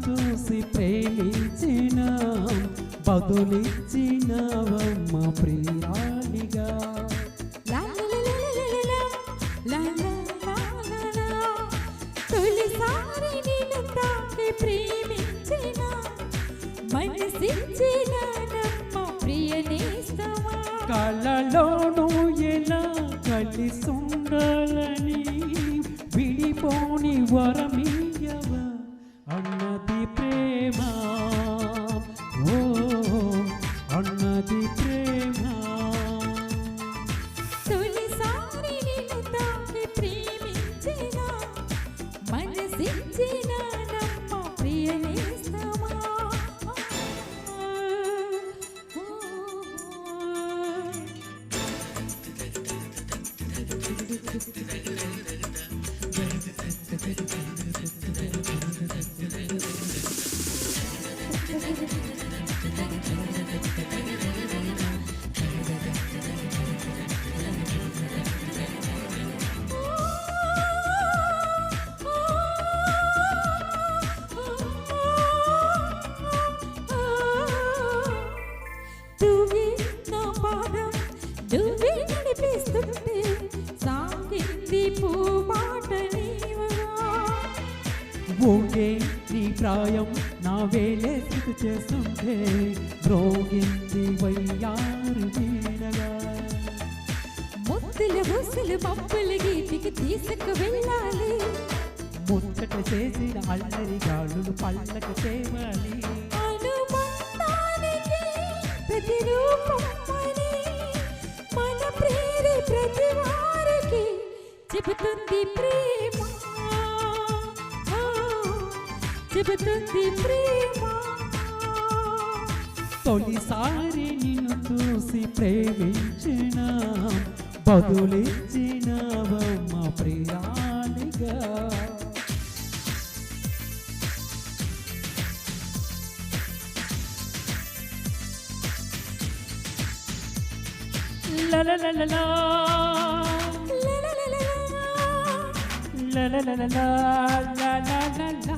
చూసి ప్రేమించిన బదులిచ్చినవమ్మ ప్రియాలిగా. తొలిసారి నిన్ను తాకి ప్రేమించిన మనసిచ్చిన నమ్మ ప్రియ నేస్తమా. కళ్ళలోనూ ఎలా కలిసుండాలని విడిపోని వరమీయవ అన్నది ప్రేమ. ఓ అన్నది ప్రేమ. తొలిసారి నిన్ను తాకి ప్రేమించిన మనసిచ్చిన నమ్మ ప్రియ నేస్తమా. నువ్వే నా పాదం నువ్వే నడిపిస్తుంటే సాగింది పూమాట నీవగా. ఊగే నీ ప్రాయం నా వేలే స్థితి చేస్తుంటే రోగింది వయ్యారు వీణగా. ముద్దుల బుస్సులు మప్పుల గీతికి తీసుకు వెళ్ళాలి. ముచ్చట చేసిన అల్లరి గాలులు పళ్ళక తేవాలి. అనుబంధానికి ప్రతిరూపమని మన ప్రేరి ప్రతి వారికి చెబుతుంది ప్రేమ. చెబుతుంది ప్రేమ. తొలిసారి నిన్ను చూసి ప్రేమించిన బదులిచ్చినవమ్మ ప్రియాలిగా. La la la la la La la la la la la la la la la la la la.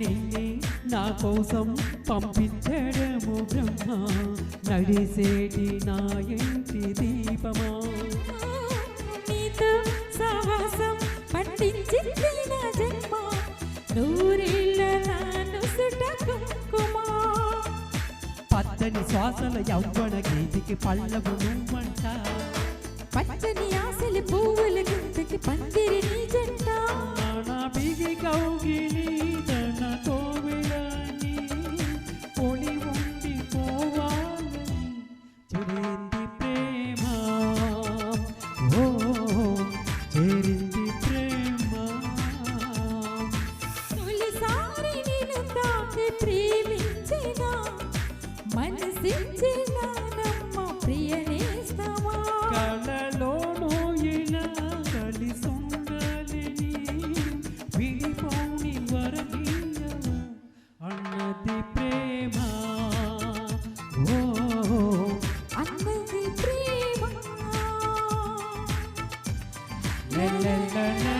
నిన్నే నా కోసం పంపించడము బ్రహ్మ నడిసేటి నా ఇంటి దీపమా. నీతో సావాసం పట్టించింది నా జన్మ నూరేళ్ళ నాను సుట కుంకుమ. పచ్చని శ్వాసల యవ్వన గీతికి పల్లవు నువ్వంట. పచ్చని ఆశలు పువ్వుల గుంతకి పందిరి నీ జంట. నా బిగి కౌగిలి తన కోవిలని పొడి ఉండి పోవాలని చేరింది ప్రేమ. ఓ చేరింది ప్రేమ. తొలిసారి నిన్ను తాకి ప్రేమించిన మనసిచ్చిన నమ్మ ప్రియ నేస్తమా. కళలోనూ ఇలా కలిసుండాలని విడిపోని వరమీయవ అన్నది ప్రేమ. ఓ అన్నది ప్రేమ. la la la la